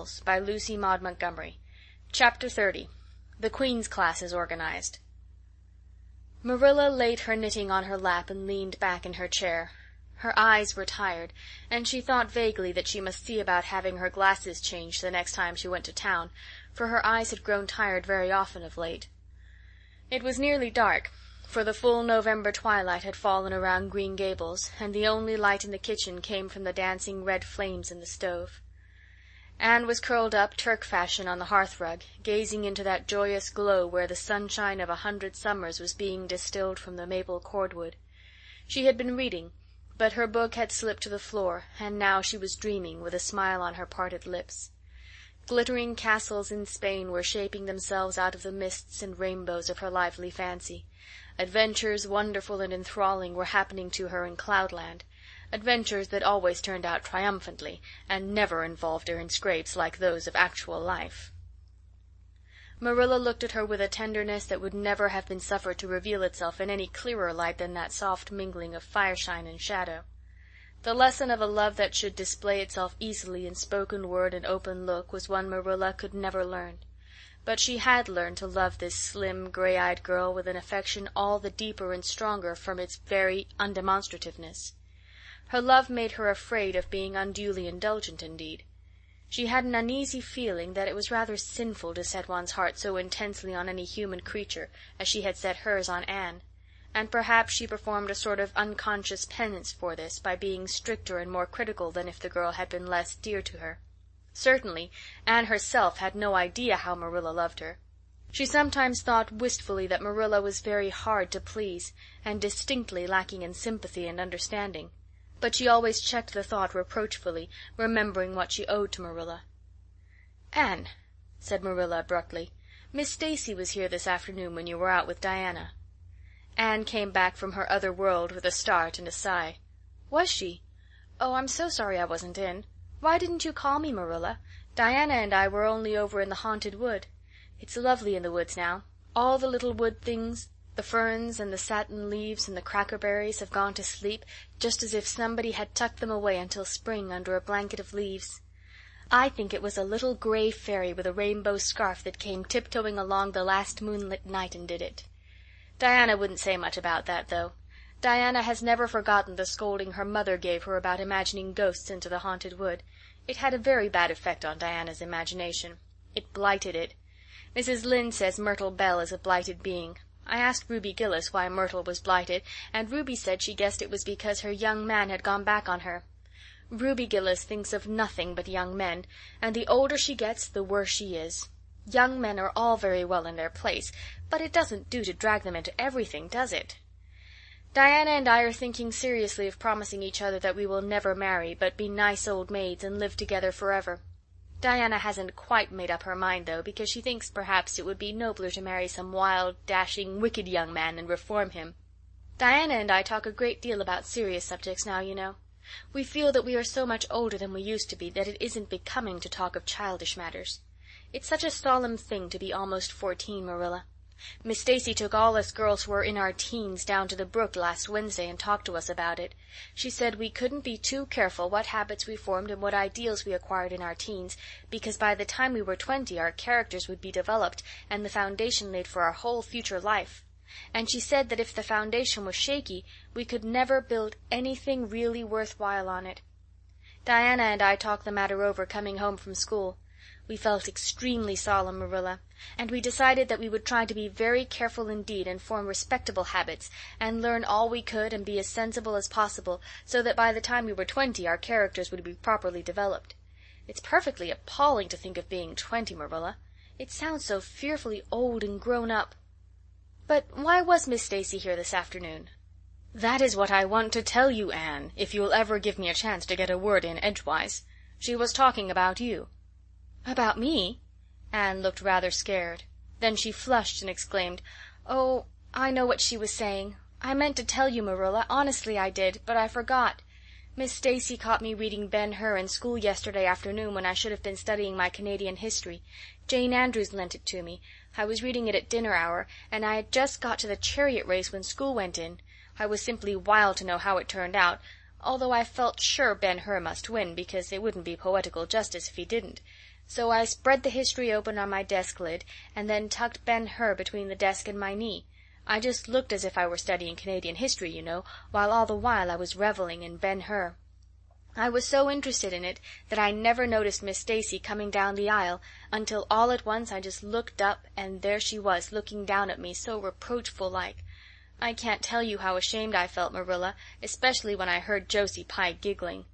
Gables by Lucy Maud Montgomery. Chapter 30. The Queen's Class is Organized. Marilla laid her knitting on her lap and leaned back in her chair. Her eyes were tired, and she thought vaguely that she must see about having her glasses changed the next time she went to town, for her eyes had grown tired very often of late. It was nearly dark, for the full November twilight had fallen around Green Gables, and the only light in the kitchen came from the dancing red flames in the stove. Anne was curled up Turk-fashion on the hearth-rug, gazing into that joyous glow where the sunshine of 100 summers was being distilled from the maple cordwood. She had been reading, but her book had slipped to the floor, and now she was dreaming, with a smile on her parted lips. Glittering castles in Spain were shaping themselves out of the mists and rainbows of her lively fancy. Adventures wonderful and enthralling were happening to her in Cloudland, adventures that always turned out triumphantly, and never involved her in scrapes like those of actual life. Marilla looked at her with a tenderness that would never have been suffered to reveal itself in any clearer light than that soft mingling of fireshine and shadow. The lesson of a love that should display itself easily in spoken word and open look was one Marilla could never learn. But she had learned to love this slim, gray-eyed girl with an affection all the deeper and stronger from its very undemonstrativeness. Her love made her afraid of being unduly indulgent indeed. She had an uneasy feeling that it was rather sinful to set one's heart so intensely on any human creature as she had set hers on Anne, and perhaps she performed a sort of unconscious penance for this by being stricter and more critical than if the girl had been less dear to her. Certainly, Anne herself had no idea how Marilla loved her. She sometimes thought wistfully that Marilla was very hard to please, and distinctly lacking in sympathy and understanding. But she always checked the thought reproachfully, remembering what she owed to Marilla. "Anne," said Marilla abruptly, "Miss Stacy was here this afternoon when you were out with Diana." Anne came back from her other world with a start and a sigh. "Was she? Oh, I'm so sorry I wasn't in. Why didn't you call me, Marilla? Diana and I were only over in the haunted wood. It's lovely in the woods now. All the little wood things, the ferns and the satin leaves and the crackerberries, have gone to sleep, just as if somebody had tucked them away until spring under a blanket of leaves. I think it was a little gray fairy with a rainbow scarf that came tiptoeing along the last moonlit night and did it. Diana wouldn't say much about that, though. Diana has never forgotten the scolding her mother gave her about imagining ghosts into the haunted wood. It had a very bad effect on Diana's imagination. It blighted it. Mrs. Lynde says Myrtle Bell is a blighted being. I asked Ruby Gillis why Myrtle was blighted, and Ruby said she guessed it was because her young man had gone back on her. Ruby Gillis thinks of nothing but young men, and the older she gets, the worse she is. Young men are all very well in their place, but it doesn't do to drag them into everything, does it? Diana and I are thinking seriously of promising each other that we will never marry, but be nice old maids and live together forever. Diana hasn't quite made up her mind, though, because she thinks perhaps it would be nobler to marry some wild, dashing, wicked young man and reform him. Diana and I talk a great deal about serious subjects now, you know. We feel that we are so much older than we used to be that it isn't becoming to talk of childish matters. It's such a solemn thing to be almost 14, Marilla. Miss Stacy took all us girls who were in our teens down to the brook last Wednesday and talked to us about it. She said we couldn't be too careful what habits we formed and what ideals we acquired in our teens, because by the time we were 20 our characters would be developed and the foundation laid for our whole future life. And she said that if the foundation was shaky we could never build anything really worthwhile on it. Diana and I talked the matter over coming home from school. We felt extremely solemn, Marilla, and we decided that we would try to be very careful indeed and form respectable habits, and learn all we could and be as sensible as possible, so that by the time we were 20 our characters would be properly developed. It's perfectly appalling to think of being 20, Marilla. It sounds so fearfully old and grown up. But why was Miss Stacy here this afternoon? That is what I want to tell you, Anne, if you'll ever give me a chance to get a word in edgewise. She was talking about you. About me? Anne looked rather scared. Then she flushed and exclaimed, "Oh, I know what she was saying. I meant to tell you, Marilla, honestly I did, but I forgot. Miss Stacy caught me reading Ben-Hur in school yesterday afternoon when I should have been studying my Canadian history. Jane Andrews lent it to me. I was reading it at dinner hour, and I had just got to the chariot race when school went in. I was simply wild to know how it turned out, although I felt sure Ben-Hur must win, because it wouldn't be poetical justice if he didn't. So I spread the history open on my desk lid, and then tucked Ben-Hur between the desk and my knee. I just looked as if I were studying Canadian history, you know, while all the while I was reveling in Ben-Hur. I was so interested in it that I never noticed Miss Stacy coming down the aisle until all at once I just looked up, and there she was looking down at me so reproachful-like. I can't tell you how ashamed I felt, Marilla, especially when I heard Josie Pye giggling.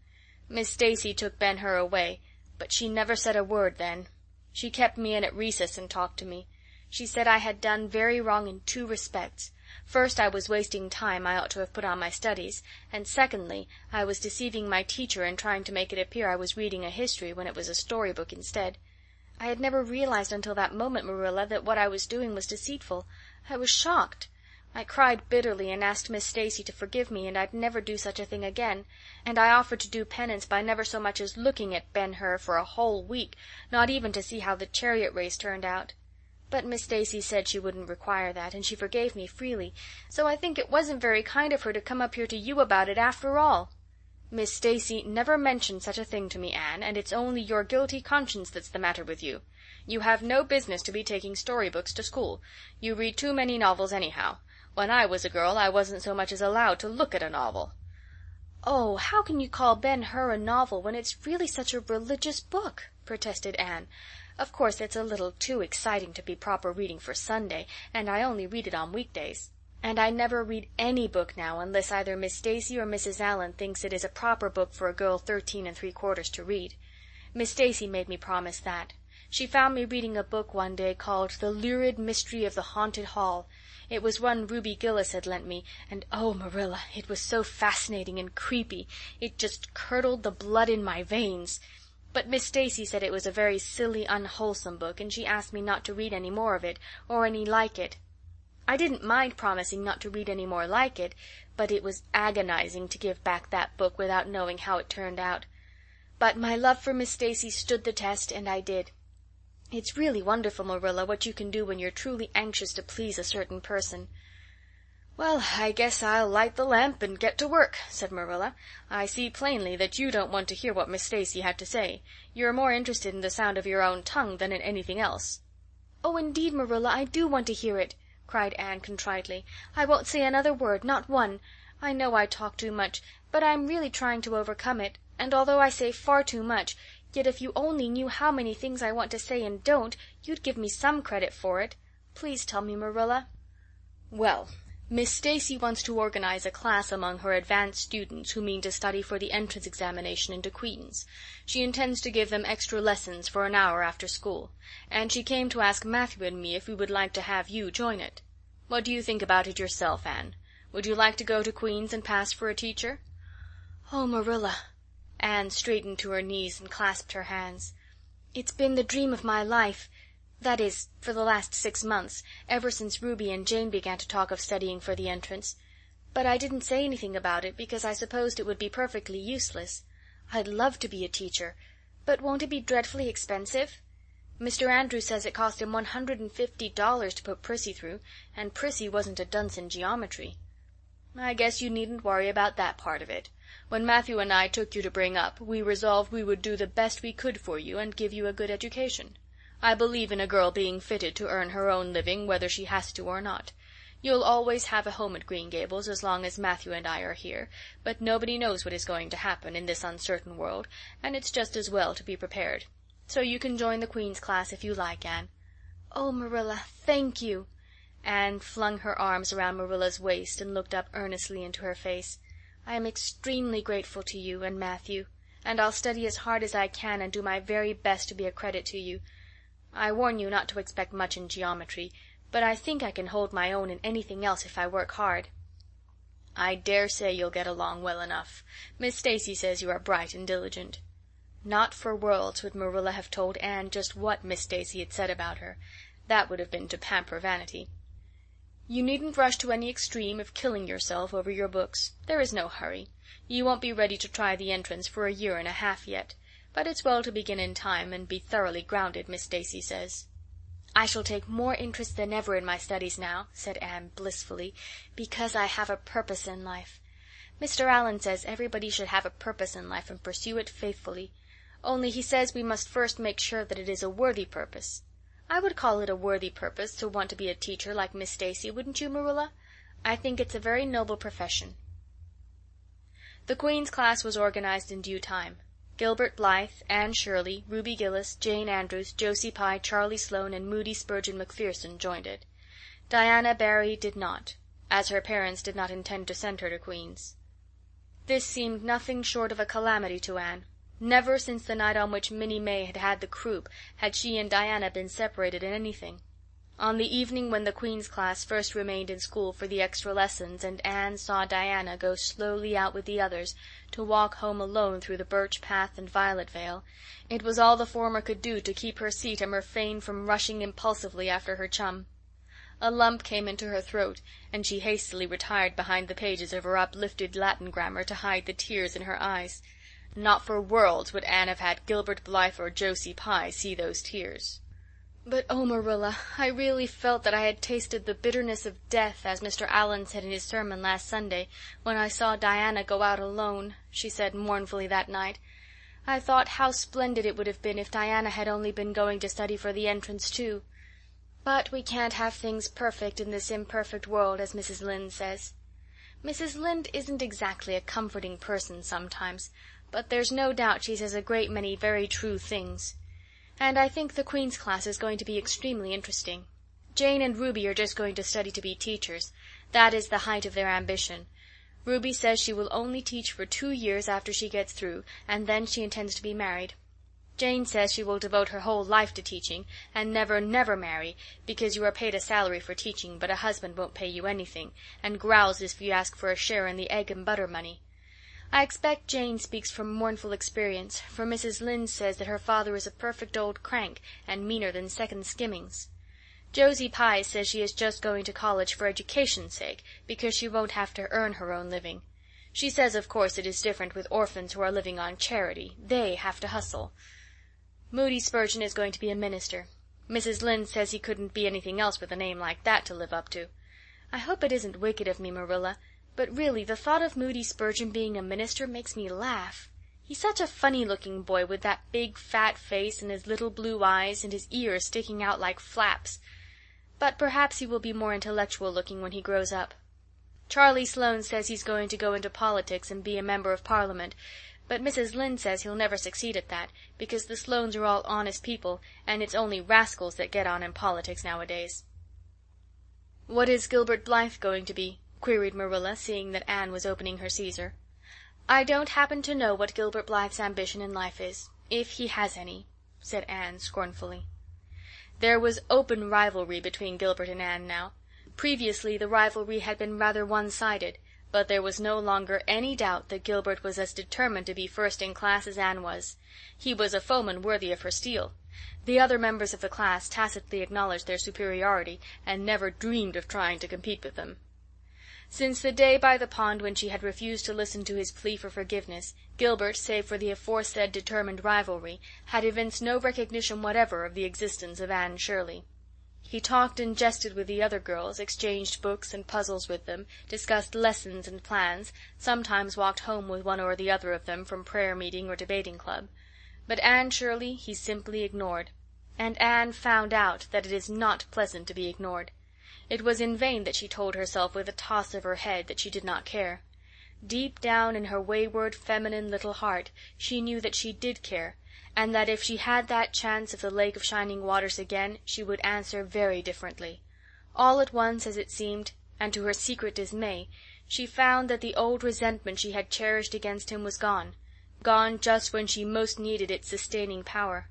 Miss Stacy took Ben-Hur away, but she never said a word then. She kept me in at recess and talked to me. She said I had done very wrong in 2 respects. First, I was wasting time I ought to have put on my studies, and secondly, I was deceiving my teacher and trying to make it appear I was reading a history when it was a storybook instead. I had never realized until that moment, Marilla, that what I was doing was deceitful. I was shocked. I cried bitterly and asked Miss Stacy to forgive me, and I'd never do such a thing again, and I offered to do penance by never so much as looking at Ben-Hur for a whole week, not even to see how the chariot race turned out. But Miss Stacy said she wouldn't require that, and she forgave me freely, so I think it wasn't very kind of her to come up here to you about it after all. Miss Stacy never mentioned such a thing to me, Anne, and it's only your guilty conscience that's the matter with you. You have no business to be taking storybooks to school. You read too many novels anyhow. When I was a girl I wasn't so much as allowed to look at a novel. Oh, how can you call Ben-Hur a novel when it's really such a religious book? Protested Anne. Of course, it's a little too exciting to be proper reading for Sunday, and I only read it on weekdays. And I never read any book now unless either Miss Stacy or Mrs. Allan thinks it is a proper book for a girl 13 3/4 to read. Miss Stacy made me promise that. She found me reading a book one day called The Lurid Mystery of the Haunted Hall. It was one Ruby Gillis had lent me, and oh, Marilla, it was so fascinating and creepy. It just curdled the blood in my veins. But Miss Stacy said it was a very silly, unwholesome book, and she asked me not to read any more of it, or any like it. I didn't mind promising not to read any more like it, but it was agonizing to give back that book without knowing how it turned out. But my love for Miss Stacy stood the test, and I did. It's really wonderful, Marilla, what you can do when you're truly anxious to please a certain person. Well, I guess I'll light the lamp and get to work, said Marilla. I see plainly that you don't want to hear what Miss Stacy had to say. You're more interested in the sound of your own tongue than in anything else. Oh, indeed, Marilla, I do want to hear it, cried Anne contritely. I won't say another word, not one. I know I talk too much, but I'm really trying to overcome it, and although I say far too much, yet if you only knew how many things I want to say and don't, you'd give me some credit for it. Please tell me, Marilla. Well, Miss Stacy wants to organize a class among her advanced students who mean to study for the entrance examination into Queen's. She intends to give them extra lessons for an hour after school, and she came to ask Matthew and me if we would like to have you join it. What do you think about it yourself, Anne? Would you like to go to Queen's and pass for a teacher? Oh, Marilla. Anne straightened to her knees and clasped her hands. It's been the dream of my life. That is, for the last 6 months, ever since Ruby and Jane began to talk of studying for the entrance. But I didn't say anything about it because I supposed it would be perfectly useless. I'd love to be a teacher, but won't it be dreadfully expensive? Mr. Andrews says it cost him $150 to put Prissy through, and Prissy wasn't a dunce in geometry. I guess you needn't worry about that part of it. When Matthew and I took you to bring up, we resolved we would do the best we could for you and give you a good education. I believe in a girl being fitted to earn her own living whether she has to or not. You'll always have a home at Green Gables as long as Matthew and I are here, but nobody knows what is going to happen in this uncertain world, and it's just as well to be prepared. So you can join the Queen's class if you like, Anne. Oh, Marilla, thank you. Anne flung her arms around Marilla's waist and looked up earnestly into her face. I am extremely grateful to you and Matthew, and I'll study as hard as I can and do my very best to be a credit to you. I warn you not to expect much in geometry, but I think I can hold my own in anything else if I work hard. I dare say you'll get along well enough. Miss Stacy says you are bright and diligent. Not for worlds would Marilla have told Anne just what Miss Stacy had said about her. That would have been to pamper vanity. You needn't rush to any extreme of killing yourself over your books. There is no hurry. You won't be ready to try the entrance for a year and a half yet. But it's well to begin in time and be thoroughly grounded, Miss Stacy says. I shall take more interest than ever in my studies now, said Anne blissfully, because I have a purpose in life. Mr. Allan says everybody should have a purpose in life and pursue it faithfully. only he says we must first make sure that it is a worthy purpose. I would call it a worthy purpose to want to be a teacher like Miss Stacy, wouldn't you, Marilla? I think it's a very noble profession." The Queen's class was organized in due time. Gilbert Blythe, Anne Shirley, Ruby Gillis, Jane Andrews, Josie Pye, Charlie Sloane, and Moody Spurgeon McPherson joined it. Diana Barry did not, as her parents did not intend to send her to Queen's. This seemed nothing short of a calamity to Anne. Never since the night on which Minnie May had had the croup had she and Diana been separated in anything. On the evening when the Queen's class first remained in school for the extra lessons and Anne saw Diana go slowly out with the others to walk home alone through the birch path and violet vale, it was all the former could do to keep her seat and refrain from rushing impulsively after her chum. A lump came into her throat, and she hastily retired behind the pages of her uplifted Latin grammar to hide the tears in her eyes. Not for worlds would Anne have had Gilbert Blythe or Josie Pye see those tears. "But oh, Marilla, I really felt that I had tasted the bitterness of death, as Mr. Allan said in his sermon last Sunday, when I saw Diana go out alone," she said mournfully that night. "I thought how splendid it would have been if Diana had only been going to study for the entrance too. But we can't have things perfect in this imperfect world, as Mrs. Lynde says. Mrs. Lynde isn't exactly a comforting person sometimes, but there's no doubt she says a great many very true things. And I think the Queen's class is going to be extremely interesting. Jane and Ruby are just going to study to be teachers. That is the height of their ambition. Ruby says she will only teach for 2 years after she gets through, and then she intends to be married. Jane says she will devote her whole life to teaching, and never, never marry, because you are paid a salary for teaching, but a husband won't pay you anything, and growls if you ask for a share in the egg and butter money. I expect Jane speaks from mournful experience, for Mrs. Lynde says that her father is a perfect old crank, and meaner than second skimmings. Josie Pye says she is just going to college for education's sake, because she won't have to earn her own living. She says, of course, it is different with orphans who are living on charity. They have to hustle. Moody Spurgeon is going to be a minister. Mrs. Lynde says he couldn't be anything else with a name like that to live up to. I hope it isn't wicked of me, Marilla, but really the thought of Moody Spurgeon being a minister makes me laugh. He's such a funny-looking boy with that big fat face and his little blue eyes and his ears sticking out like flaps. But perhaps he will be more intellectual-looking when he grows up. Charlie Sloane says he's going to go into politics and be a member of Parliament, but Mrs. Lynde says he'll never succeed at that, because the Sloanes are all honest people, and it's only rascals that get on in politics nowadays. "What is Gilbert Blythe going to be?" queried Marilla, seeing that Anne was opening her Caesar. "I don't happen to know what Gilbert Blythe's ambition in life is, if he has any," said Anne scornfully. There was open rivalry between Gilbert and Anne now. Previously the rivalry had been rather one-sided, but there was no longer any doubt that Gilbert was as determined to be first in class as Anne was. He was a foeman worthy of her steel. The other members of the class tacitly acknowledged their superiority, and never dreamed of trying to compete with them. Since the day by the pond when she had refused to listen to his plea for forgiveness, Gilbert, save for the aforesaid determined rivalry, had evinced no recognition whatever of the existence of Anne Shirley. He talked and jested with the other girls, exchanged books and puzzles with them, discussed lessons and plans, sometimes walked home with one or the other of them from prayer meeting or debating club. But Anne Shirley he simply ignored. And Anne found out that it is not pleasant to be ignored. It was in vain that she told herself with a toss of her head that she did not care. Deep down in her wayward, feminine little heart she knew that she did care, and that if she had that chance of the Lake of Shining Waters again, she would answer very differently. All at once, as it seemed, and to her secret dismay, she found that the old resentment she had cherished against him was gone just when she most needed its sustaining power.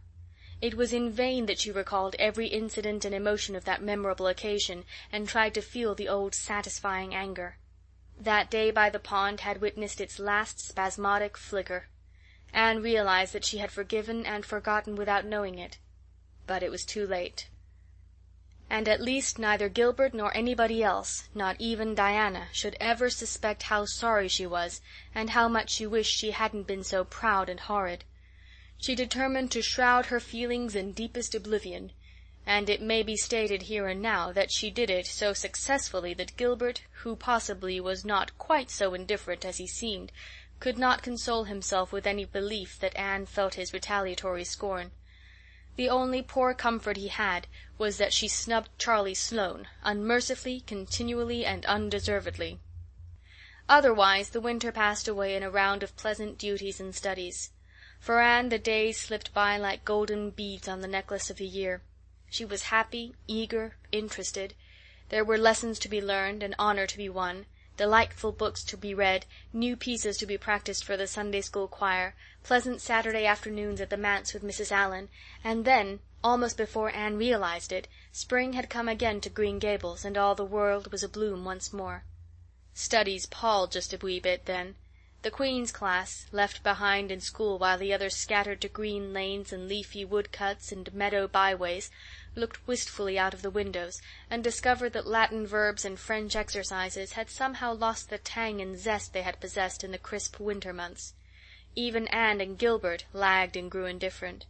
It was in vain that she recalled every incident and emotion of that memorable occasion, and tried to feel the old satisfying anger. That day by the pond had witnessed its last spasmodic flicker. Anne realized that she had forgiven and forgotten without knowing it. But it was too late. And at least neither Gilbert nor anybody else, not even Diana, should ever suspect how sorry she was, and how much she wished she hadn't been so proud and horrid. She determined to shroud her feelings in deepest oblivion, and it may be stated here and now that she did it so successfully that Gilbert, who possibly was not quite so indifferent as he seemed, could not console himself with any belief that Anne felt his retaliatory scorn. The only poor comfort he had was that she snubbed Charlie Sloane, unmercifully, continually, and undeservedly. Otherwise the winter passed away in a round of pleasant duties and studies. For Anne the days slipped by like golden beads on the necklace of the year. She was happy, eager, interested. There were lessons to be learned, and honor to be won, delightful books to be read, new pieces to be practiced for the Sunday school choir, pleasant Saturday afternoons at the manse with Mrs. Allan, and then, almost before Anne realized it, spring had come again to Green Gables, and all the world was abloom once more. Studies palled just a wee bit then. The Queen's class, left behind in school while the others scattered to green lanes and leafy woodcuts and meadow byways, looked wistfully out of the windows and discovered that Latin verbs and French exercises had somehow lost the tang and zest they had possessed in the crisp winter months. Even Anne and Gilbert lagged and grew indifferent.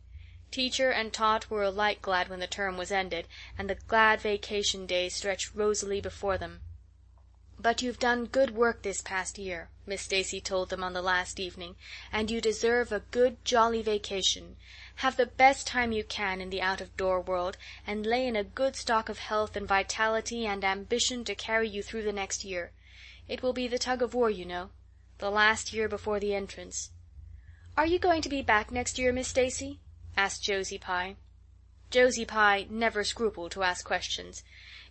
Teacher and taught were alike glad when the term was ended, and the glad vacation days stretched rosily before them. "But you've done good work this past year," Miss Stacy told them on the last evening, "and you deserve a good, jolly vacation. Have the best time you can in the out-of-door world, and lay in a good stock of health and vitality and ambition to carry you through the next year. It will be the tug-of-war, you know. The last year before the entrance." "Are you going to be back next year, Miss Stacy?" asked Josie Pye. Josie Pye never scrupled to ask questions.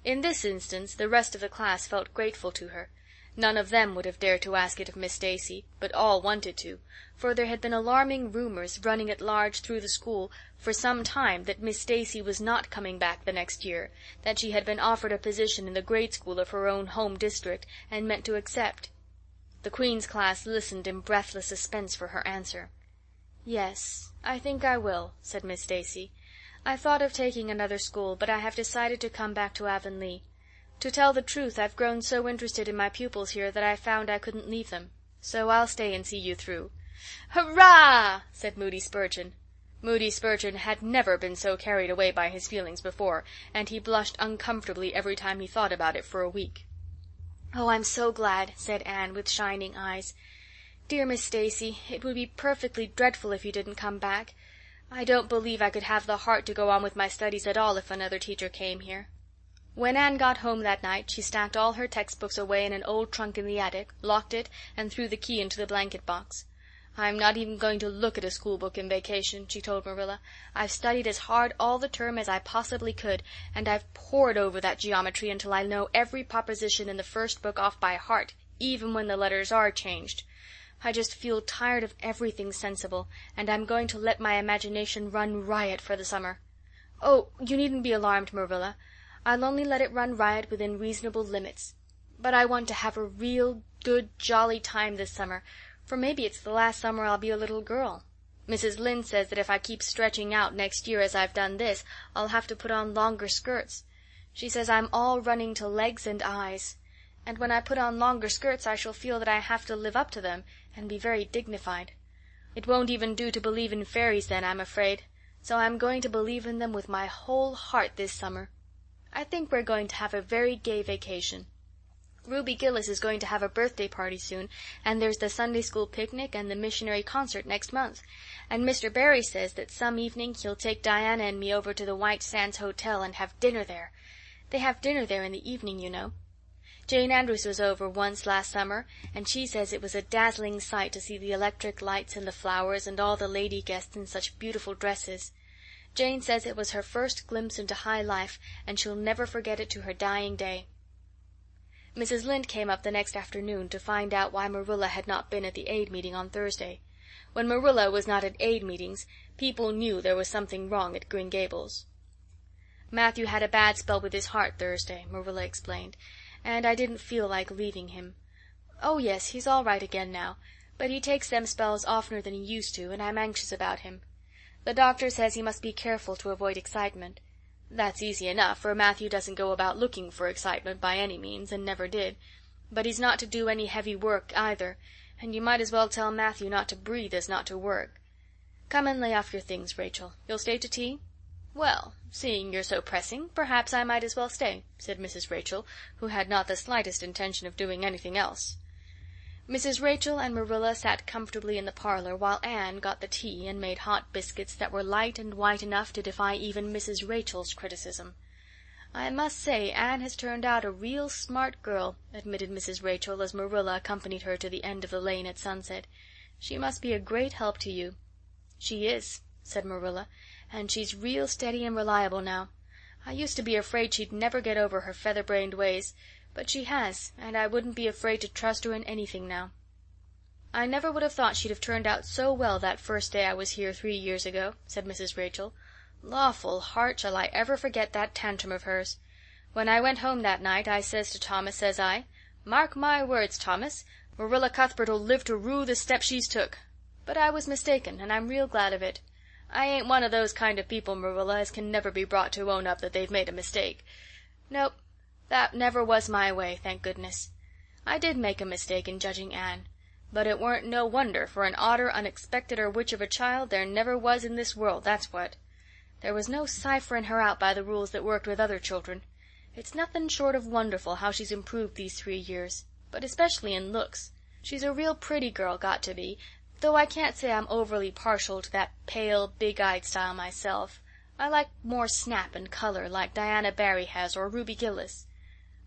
In this instance the rest of the class felt grateful to her. None of them would have dared to ask it of Miss Stacy, but all wanted to, for there had been alarming rumors running at large through the school for some time that Miss Stacy was not coming back the next year, that she had been offered a position in the grade school of her own home district, and meant to accept. The Queen's class listened in breathless suspense for her answer. "Yes, I think I will," said Miss Stacy. "I thought of taking another school, but I have decided to come back to Avonlea. To tell the truth, I've grown so interested in my pupils here that I found I couldn't leave them. So I'll stay and see you through." "Hurrah!" said Moody Spurgeon. Moody Spurgeon had never been so carried away by his feelings before, and he blushed uncomfortably every time he thought about it for a week. "Oh, I'm so glad," said Anne, with shining eyes. "Dear Miss Stacy, it would be perfectly dreadful if you didn't come back. I don't believe I could have the heart to go on with my studies at all if another teacher came here." When Anne got home that night she stacked all her textbooks away in an old trunk in the attic, locked it, and threw the key into the blanket box. "I'm not even going to look at a school book in vacation," she told Marilla. "I've studied as hard all the term as I possibly could, and I've pored over that geometry until I know every proposition in the first book off by heart, even when the letters are changed. I just feel tired of everything sensible, and I'm going to let my imagination run riot for the summer. Oh, you needn't be alarmed, Marilla. I'll only let it run riot within reasonable limits. But I want to have a real good, jolly time this summer, for maybe it's the last summer I'll be a little girl. Mrs. Lynde says that if I keep stretching out next year as I've done this, I'll have to put on longer skirts. She says I'm all running to legs and eyes. And when I put on longer skirts I shall feel that I have to live up to them and be very dignified. It won't even do to believe in fairies then, I'm afraid, so I'm going to believe in them with my whole heart this summer. I think we're going to have a very gay vacation. Ruby Gillis is going to have a birthday party soon, and there's the Sunday school picnic and the missionary concert next month, and Mr. Barry says that some evening he'll take Diana and me over to the White Sands Hotel and have dinner there. They have dinner there in the evening, you know. Jane Andrews was over once last summer, and she says it was a dazzling sight to see the electric lights and the flowers and all the lady guests in such beautiful dresses. Jane says it was her first glimpse into high life, and she'll never forget it to her dying day. Mrs. Lynde came up the next afternoon to find out why Marilla had not been at the aid meeting on Thursday. When Marilla was not at aid meetings, people knew there was something wrong at Green Gables. "Matthew had a bad spell with his heart Thursday," Marilla explained, "and I didn't feel like leaving him. Oh, yes, he's all right again now, but he takes them spells oftener than he used to, and I'm anxious about him. The doctor says he must be careful to avoid excitement. That's easy enough, for Matthew doesn't go about looking for excitement by any means, and never did. But he's not to do any heavy work either, and you might as well tell Matthew not to breathe as not to work. Come and lay off your things, Rachel. You'll stay to tea?" "Well, seeing you're so pressing, perhaps I might as well stay," said Mrs. Rachel, who had not the slightest intention of doing anything else. Mrs. Rachel and Marilla sat comfortably in the parlor while Anne got the tea and made hot biscuits that were light and white enough to defy even Mrs. Rachel's criticism. "I must say Anne has turned out a real smart girl," admitted Mrs. Rachel as Marilla accompanied her to the end of the lane at sunset. "She must be a great help to you." "She is," said Marilla, "and she's real steady and reliable now. I used to be afraid she'd never get over her feather-brained ways, but she has, and I wouldn't be afraid to trust her in anything now." "I never would have thought she'd have turned out so well that first day I was here 3 years ago," said Mrs. Rachel. "Lawful heart, shall I ever forget that tantrum of hers. When I went home that night I says to Thomas, says I, 'Mark my words, Thomas, Marilla Cuthbert'll live to rue the step she's took.' But I was mistaken, and I'm real glad of it. I ain't one of those kind of people, Marilla, as can never be brought to own up that they've made a mistake. Nope, that never was my way, thank goodness. I did make a mistake in judging Anne, but it weren't no wonder, for an odder, unexpecteder witch of a child there never was in this world, that's what. There was no ciphering her out by the rules that worked with other children. It's nothing short of wonderful how she's improved these 3 years, but especially in looks. She's a real pretty girl, got to be, though I can't say I'm overly partial to that pale, big-eyed style myself. I like more snap and color, like Diana Barry has or Ruby Gillis.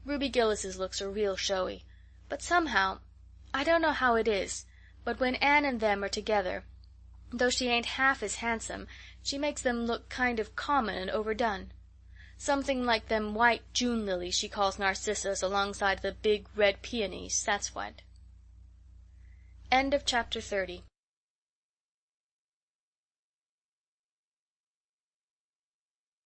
Ruby Gillis's looks are real showy, but somehow, I don't know how it is, but when Anne and them are together, though she ain't half as handsome, she makes them look kind of common and overdone. Something like them white June lilies she calls narcissus alongside the big red peonies, that's what." End of chapter 30.